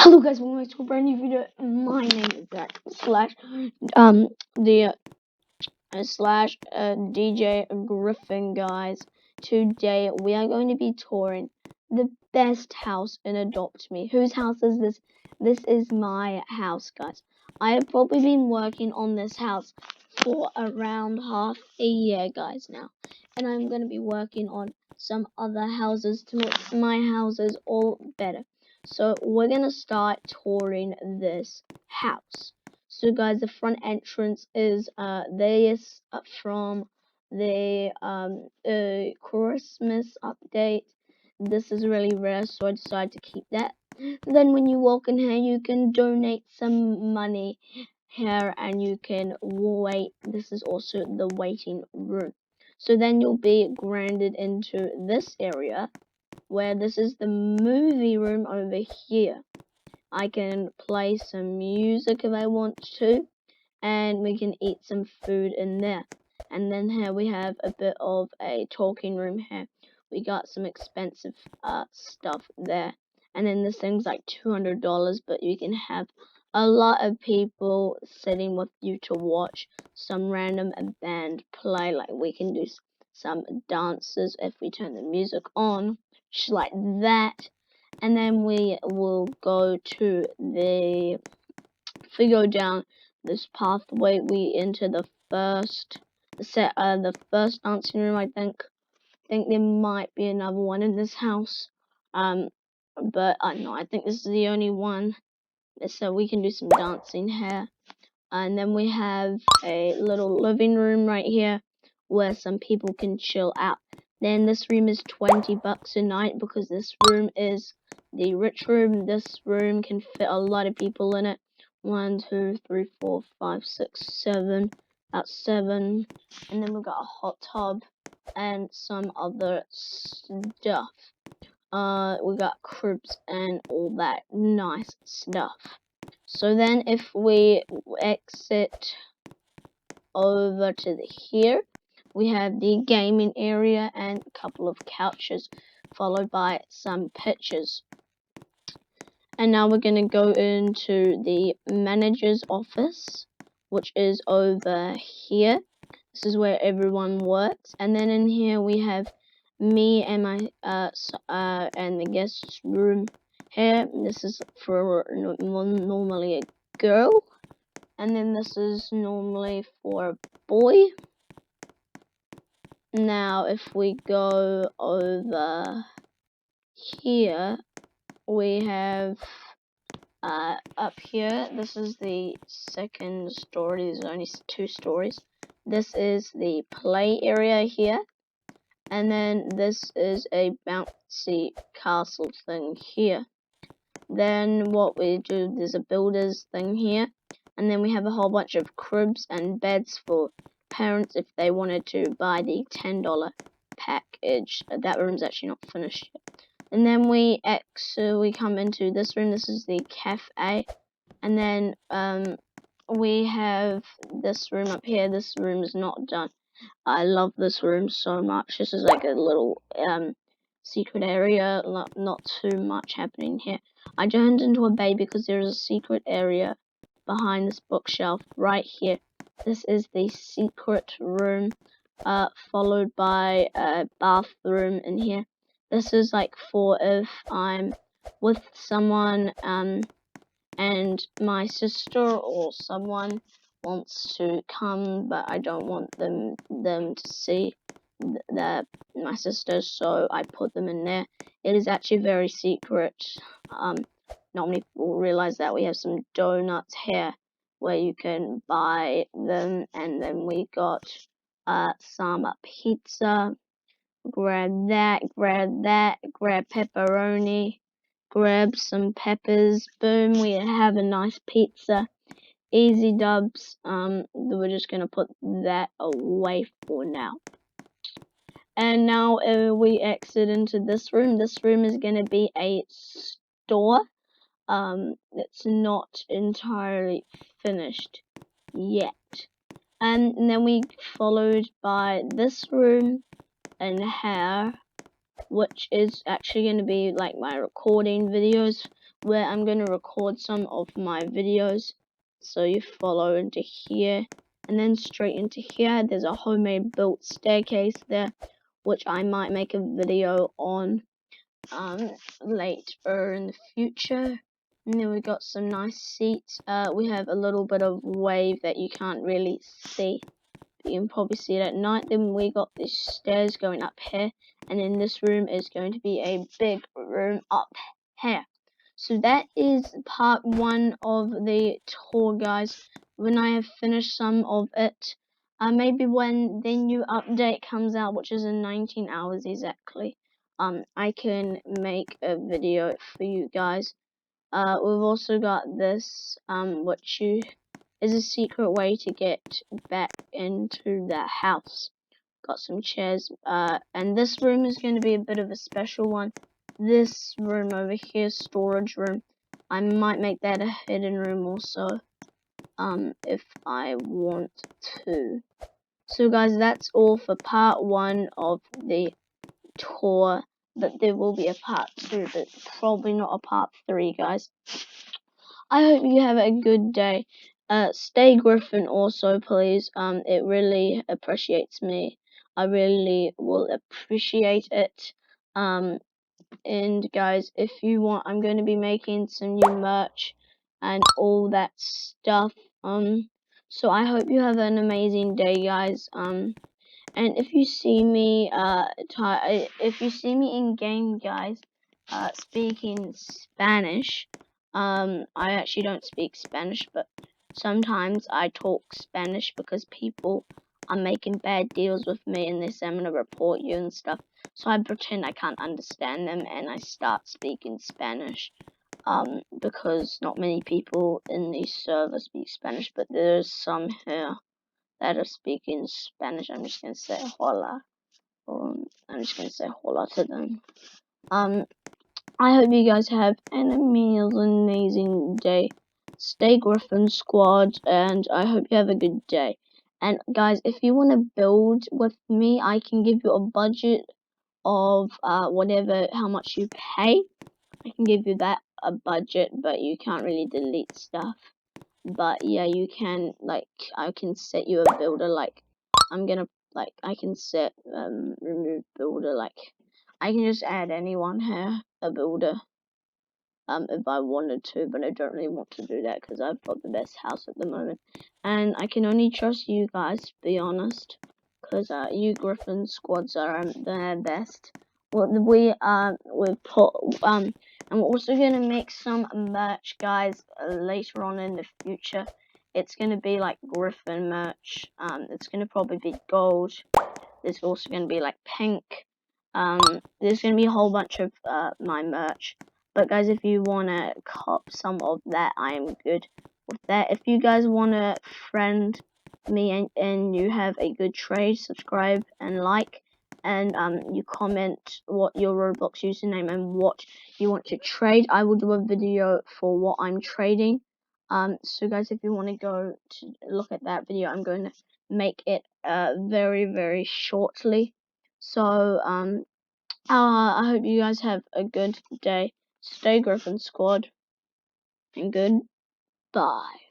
Hello guys, welcome back to a brand new video. My name is Zach slash DJ Griffin, guys. Today we are going to be touring the best house in Adopt Me. Whose house is this? This is my house, guys. I have probably been working on this house for around half a year, guys, now. And I'm going to be working on some other houses to make my houses all better. So we're going to start touring this house. So guys, the front entrance is this from the Christmas update. This is really rare, so I decided to keep that. Then when you walk in here, you can donate some money here and you can wait. This is also the waiting room. So then you'll be granted into this area where this is the movie room over here. I can play some music if I want to, and we can eat some food in there. And then here we have a bit of a talking room here. We got some expensive stuff there. And then this thing's like $200, but you can have a lot of people sitting with you to watch some random band play. Like we can do some dances if we turn the music on, just like that. And then we will go to if we go down this pathway, we enter the first dancing room. I think there might be another one in this house, but no, I think this is the only one. So we can do some dancing here. And then we have a little living room right here where some people can chill out. Then this room is $20 a night because this room is the rich room. This room can fit a lot of people in it. 1, 2, 3, 4, 5, 6, 7. That's 7. And then we've got a hot tub and some other stuff. We got cribs and all that nice stuff. So then if we exit over to here, we have the gaming area and a couple of couches, followed by some pictures. And now we're going to go into the manager's office, which is over here. This is where everyone works. And then in here we have me and my and the guest room here. This is for normally a girl, and then this is normally for a boy. Now if we go over here, we have up here, this is the second story. There's only 2 stories. This is the play area here. And then this is a bouncy castle thing here. Then what we do, there's a builder's thing here. And then we have a whole bunch of cribs and beds for parents if they wanted to buy the $10 package. That room's actually not finished yet. And then we come into this room. This is the cafe. And then we have this room up here. This room is not done. I love this room so much. This is like a little secret area. Not too much happening here. I turned into a baby because there is a secret area behind this bookshelf right here. This is the secret room, followed by a bathroom in here. This is like for if I'm with someone and my sister or someone wants to come, but I don't want them to see my sister, so I put them in there. It is actually very secret. Not many people realize that. We have some donuts here where you can buy them, and then we got some pizza. Grab that, grab pepperoni, grab some peppers. Boom, we have a nice pizza. Easy dubs. We're just gonna put that away for now. And now we exit into this room. This room is gonna be a store. It's not entirely finished yet. And then we followed by this room and here, which is actually going to be like my recording videos where I'm going to record some of my videos. So you follow into here, and then straight into here there's a homemade built staircase there, which I might make a video on later in the future. And then we got some nice seats. We have a little bit of wave that you can't really see, but you can probably see it at night. Then we got these stairs going up here, and in this room is going to be a big room up here. So that is part 1 of the tour, guys. When I have finished some of it, maybe when the new update comes out, which is in 19 hours exactly, I can make a video for you guys. We've also got this, which is a secret way to get back into the house. Got some chairs, and this room is going to be a bit of a special one. This room over here, storage room, I might make that a hidden room also, if I want to. So guys, that's all for part 1 of the tour, but there will be a part 2, but probably not a part 3, guys. I hope you have a good day. Stay Griffin also, please. It really appreciates me. I really will appreciate it. And guys, if you want, I'm going to be making some new merch and all that stuff. So I hope you have an amazing day, guys. And if you see me, if you see me in game, guys, speaking Spanish, I actually don't speak Spanish, but sometimes I talk Spanish because people are making bad deals with me and they say I'm gonna report you and stuff. So I pretend I can't understand them and I start speaking Spanish. Because not many people in the server speak Spanish, but there's some here that are speaking Spanish. I'm just gonna say hola. I'm just gonna say hola to them. I hope you guys have an amazing day. Stay Griffin Squad, and I hope you have a good day. And guys, if you want to build with me, I can give you a budget of whatever, how much you pay. I can give you that a budget, but you can't really delete stuff. But yeah, you can, like, I can set you a builder, like, I can set, remove builder, like, I can just add anyone here, a builder, if I wanted to, but I don't really want to do that, because I've got the best house at the moment, and I can only trust you guys, to be honest, because, you Griffin squads are, the best. Well, we've put, and we're also gonna make some merch, guys, later on in the future. It's gonna be like Griffin merch. It's gonna probably be gold. There's also gonna be like pink. There's gonna be a whole bunch of my merch. But guys, if you wanna cop some of that, I am good with that. If you guys wanna friend me and you have a good trade, subscribe and like, and you comment what your Roblox username and what you want to trade. I will do a video for what I'm trading. So guys, if you want to go to look at that video, I'm going to make it very shortly. So I hope you guys have a good day. Stay Griffin Squad, and goodbye.